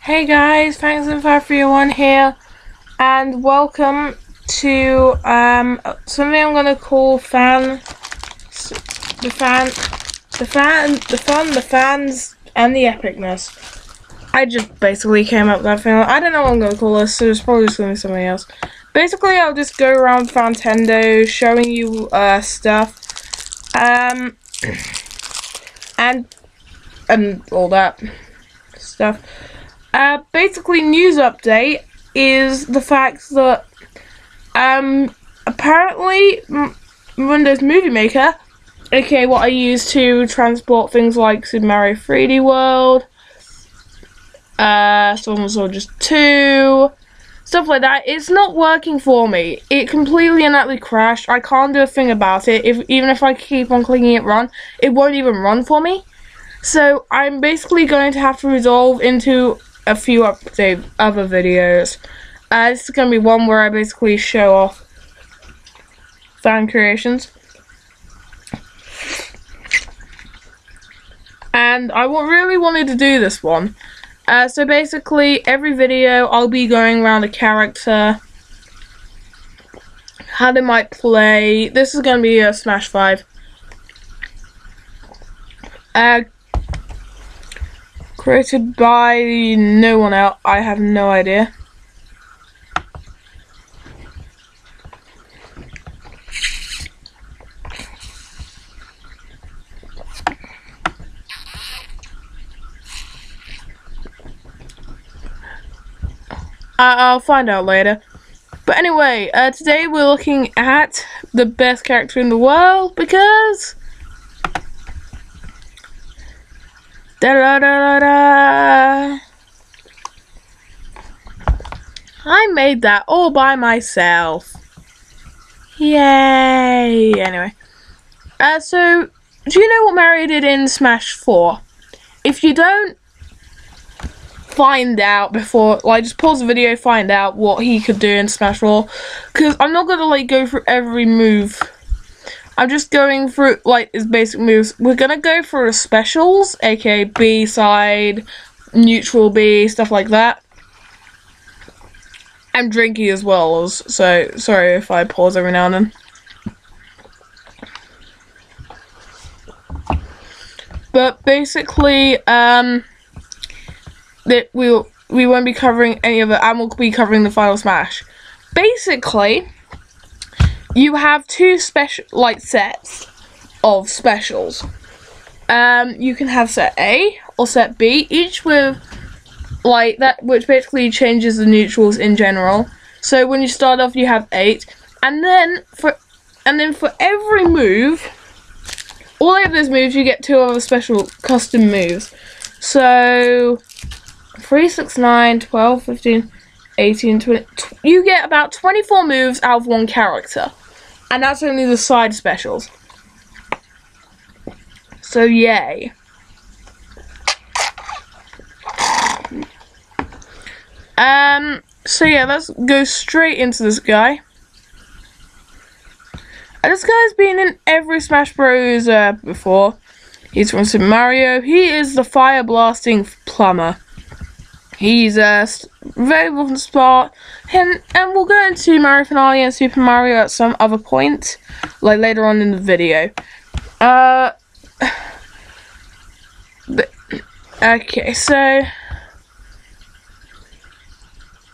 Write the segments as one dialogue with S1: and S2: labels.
S1: Hey guys, Thanks531 here, and welcome to something I'm gonna call the fans, and the epicness. I just basically came up with that thing. I don't know what I'm gonna call this, so it's probably just gonna be something else. Basically, I'll just go around Fantendo showing you stuff, and all that stuff. Basically, news update is the fact that apparently Windows Movie Maker, aka what I use to transport things like Super Mario 3D World, Storm Soldiers 2, stuff like that, it's not working for me. It completely and utterly crashed. I can't do a thing about it. Even if I keep on clicking it run, it won't even run for me. So I'm basically going to have to resolve into a few other videos. This is going to be one where I basically show off fan creations. And I really wanted to do this one. So basically, every video I'll be going around a character, how they might play. This is going to be a Smash 5. Created by no one else. I have no idea. I'll find out later. But anyway, today we're looking at the best character in the world because I made that all by myself. Yay! Anyway, so do you know what Mario did in Smash 4? If you don't, find out before, just pause the video, find out what he could do in Smash 4, because I'm not gonna go through every move. I'm just going through his basic moves. We're gonna go through the specials, aka B side, neutral B, stuff like that. I'm drinking as well, so sorry if I pause every now and then. But basically, that we won't be covering any of it, and we'll be covering the final Smash. Basically, you have two special sets of specials. You can have set A or set B, each with that, which basically changes the neutrals in general. So when you start off, you have 8, and then for every move, all of those moves, you get 2 other special custom moves. So 3, 6, 9, 12, 15, 18, 20. You get about 24 moves out of one character. And that's only the side specials. So yay. So yeah, let's go straight into this guy. This guy's been in every Smash Bros. Before. He's from Super Mario. He is the fire blasting plumber. He's available from the start, and we'll go into Mario Finale and Super Mario at some other point, later on in the video. Okay, so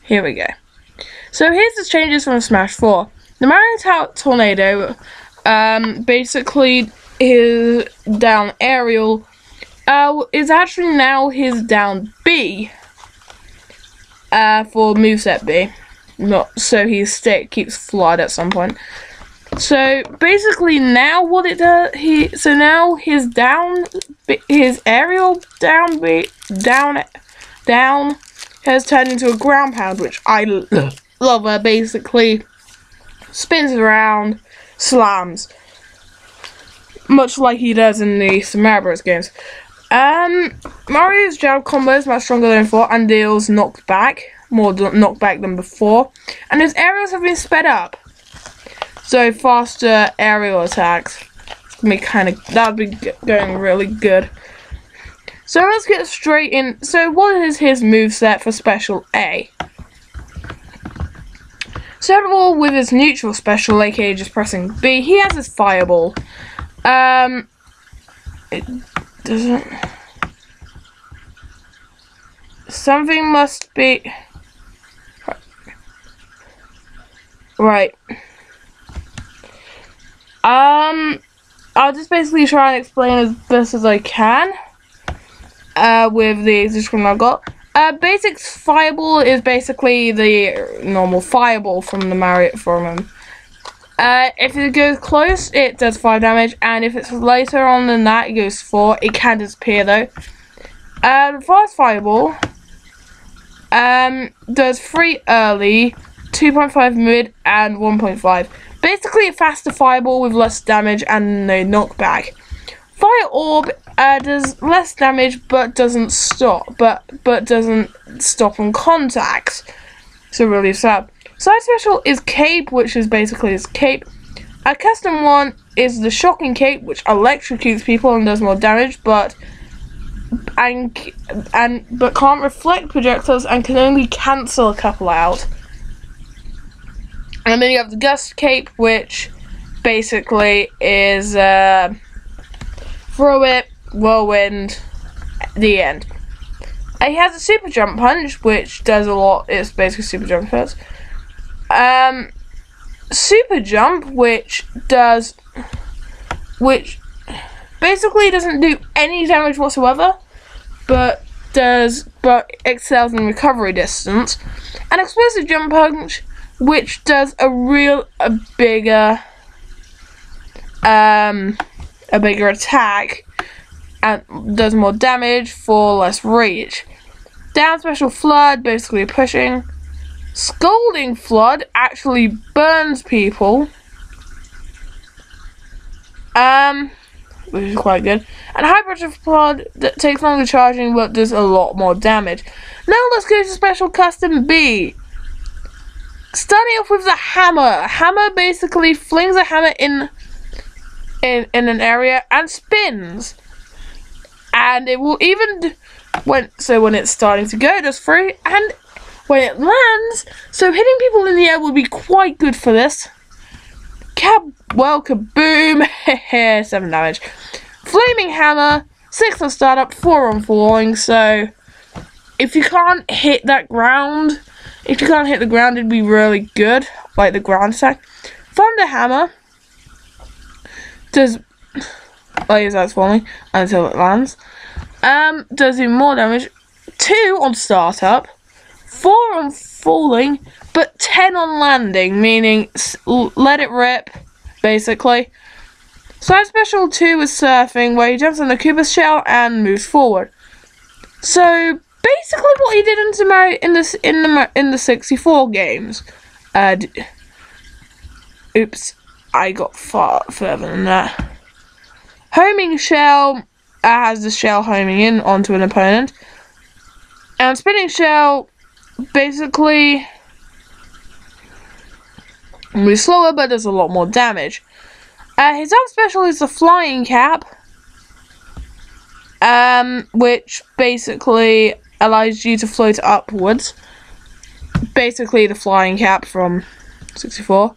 S1: here we go. So here's the changes from Smash 4. The Mario Tornado, basically his down aerial, is actually now his down B. For moveset B, so his stick keeps flat at some point. So basically, now what it does, now his aerial down B down has turned into a ground pound, which I love. Basically, spins around, slams, much like he does in the Super Mario Bros. Games. Mario's jab combo is much stronger than before and deals more knockback than before, and his aerials have been sped up, so faster aerial attacks. That'd be going really good. So let's get straight in. So what is his moveset for Special A? So first of all, with his neutral special, aka just pressing B, he has his Fireball. It doesn't... Something must be... Right. I'll just basically try and explain as best as I can with the description I've got. Basic Fireball is basically the normal Fireball from the Mario from him. If it goes close, it does 5 damage, and if it's later on than that, it goes 4. It can disappear though. The Fast Fireball does 3 early, 2.5 mid, and 1.5. Basically a faster Fireball with less damage and no knockback. Fire Orb does less damage but doesn't stop, but doesn't stop on contact. So really sad. Side special is Cape, which is basically his cape. A custom one is the Shocking Cape, which electrocutes people and does more damage, but can't reflect projectiles and can only cancel a couple out. And then you have the Gust Cape, which basically is throw it, whirlwind, the end. He has a Super Jump Punch, which does a lot. It's basically Super Jump Punch. Super Jump, which basically doesn't do any damage whatsoever, but excels in recovery distance. An Explosive Jump Punch, which does a bigger attack and does more damage for less reach. Down Special Flood, basically pushing. Scalding Flood actually burns people, which is quite good. And High Pressure Flood that takes longer charging but does a lot more damage. Now let's go to Special Custom B. Starting off with the Hammer. Hammer basically flings a hammer in an area and spins, and it will even when it's starting to go, it does 3, and when it lands, so hitting people in the air will be quite good for this. Kaboom! 7 damage. Flaming Hammer, 6 on startup, 4 on falling. So if you can't hit the ground, it'd be really good, like the ground attack. Thunder Hammer does, as that's falling until it lands. Does even more damage. 2 on startup, 4 on falling, but 10 on landing, meaning let it rip, basically. Side special 2 is Surfing, where he jumps on the Koopa's shell and moves forward. So basically, what he did in the 64 games. Oops, I got far further than that. Homing Shell has the shell homing in onto an opponent, and Spinning Shell basically moves slower but does a lot more damage. His other special is the Flying Cap, which basically allows you to float upwards. Basically the Flying Cap from 64.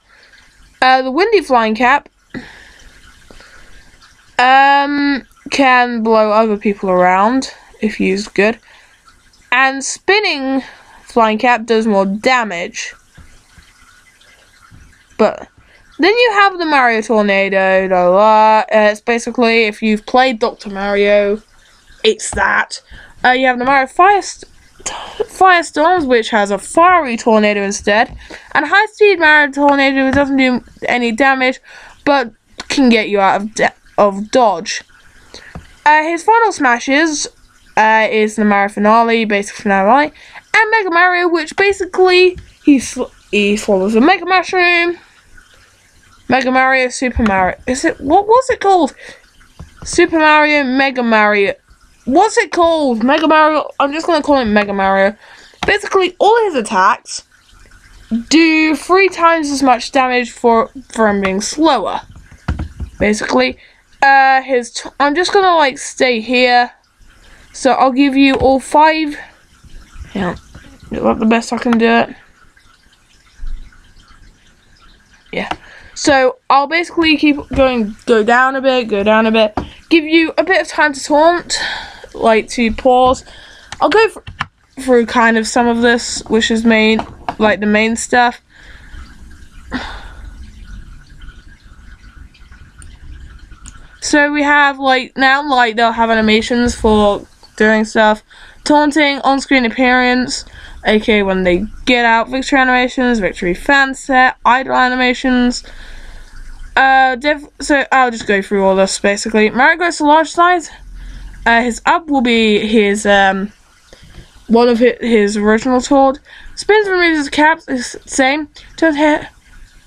S1: The Windy Flying Cap can blow other people around if used good. And Spinning Flying Cap does more damage. But then you have the Mario Tornado. It's basically, if you've played Dr. Mario, it's that. You have the Mario Firestorms, which has a Fiery Tornado instead. And High Speed Mario Tornado doesn't do any damage, but can get you out of dodge. His final smashes is the Mario Finale, Basic Finale, and Mega Mario, which basically he swallows a Mega Mushroom. Mega Mario, Super Mario. What was it called? Super Mario, Mega Mario. What's it called? Mega Mario. I'm just gonna call it Mega Mario. Basically, all his attacks do 3 times as much damage for him being slower. Basically, I'm just gonna stay here So I'll give you all 5. Yeah, do the best I can do it. Yeah. So I'll basically keep going, go down a bit, give you a bit of time to taunt, like to pause. I'll go through kind of some of this, which is like the main stuff. So we have like now, like they'll have animations for doing stuff, taunting, on-screen appearance, aka when they get out, victory animations, victory fan set, idle animations. So I'll just go through all this basically. Mario goes to large size. His up will be his one of his original taunt. Spins, removes his caps, is the same. Turns hit.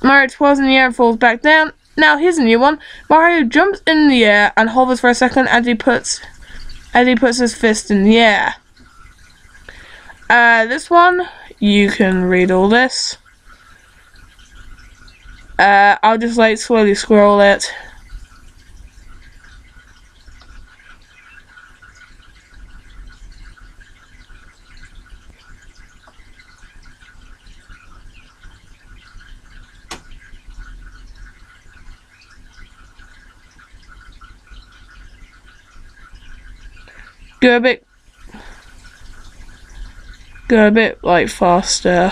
S1: Mario twirls in the air and falls back down. Now here's a new one. Mario jumps in the air and hovers for a second as he puts his fist in the air. This one you can read all this. I'll just like slowly scroll it. Go a bit like faster.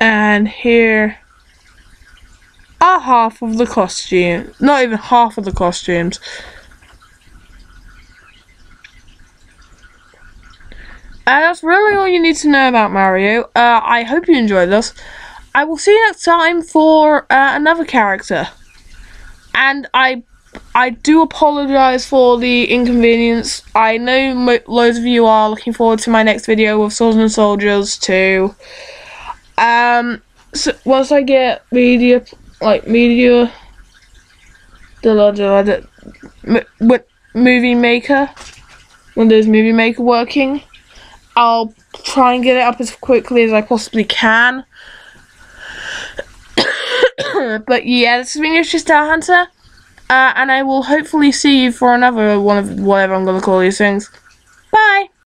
S1: And here are half of the costume. Not even half of the costumes. And that's really all you need to know about Mario. I hope you enjoyed this. I will see you next time for another character. And I do apologise for the inconvenience. I know loads of you are looking forward to my next video with Swords and Soldiers too. So once I get Movie Maker, Windows Movie Maker working, I'll try and get it up as quickly as I possibly can. But yeah, this has been your Star Hunter, and I will hopefully see you for another one of whatever I'm gonna call these things.